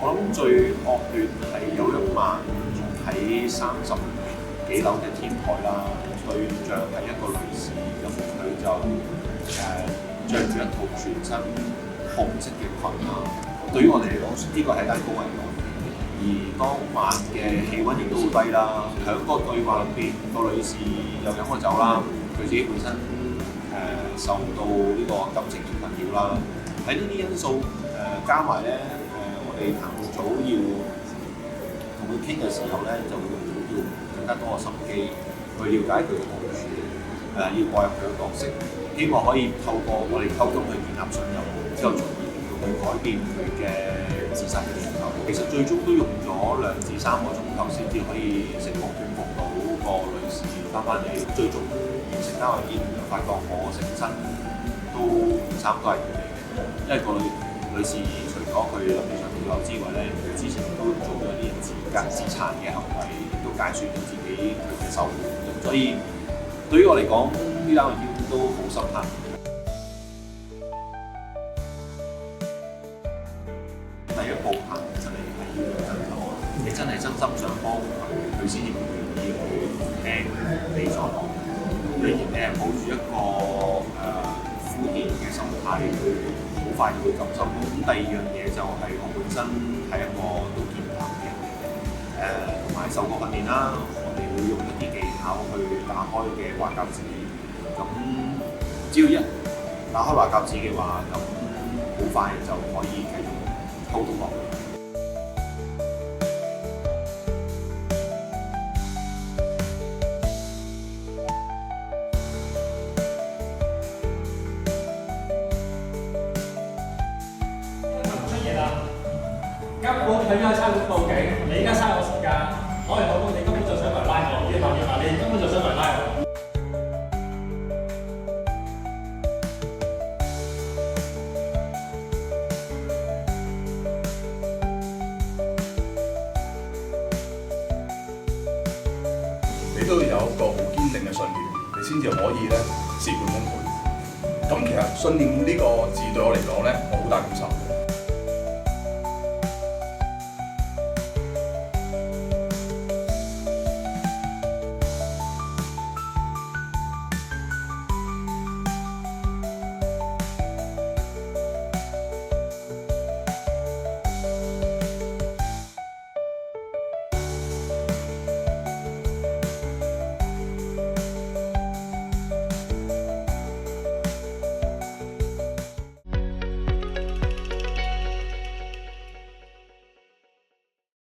我諗最惡劣係有一晚喺30幾樓嘅天台啦，對象係一個女士，咁佢就著住一套全身紅色嘅裙啦。對於我哋嚟講，呢個係單高危案，而當晚嘅氣温亦都好低啦。喺個對話裏邊，個女士又飲過酒啦，佢自己本身受到呢個感情嘅困擾啦。喺呢啲因素加埋咧，我哋行動組要同佢傾嘅時候咧，就會用要更加多嘅心機去了解佢嘅部署，要代入佢嘅角色，希望可以透過我哋溝通去建立信任，之後從而令到佢改變佢嘅自殺嘅念頭。其實最終都用咗2至3個鐘頭先至可以成功勸服到個女士翻返嚟。最終完成單案檢，就發覺我成身都差唔多係佢哋嘅，因為個女士除咗佢臨尾上跳樓之外咧，佢之前都做咗啲自殘嘅行為，亦都解説咗自己佢嘅受苦。所以對於我嚟講，呢單案件都好深刻。第一步行出嚟係要真心，你真係真心想幫佢先至會願意去聽你所講。你抱住一個敷衍嘅心態去好快就會感受到。咁第二樣嘢就係我本身係一個都健談嘅人，同埋受過訓練啦，我哋會用一啲技巧去打開嘅話匣子。咁只要一打開話匣子嘅話，咁好快就可以繼續溝通落去。根本佢而家差佬報警，你而家嘥我時間，我係老公，你根本就想嚟拉我，越問越問，你根本就想嚟拉我。你都要有一個好堅定嘅信念，你先至可以咧事半功倍。咁其實信念呢個字對我嚟講咧，我好大感受。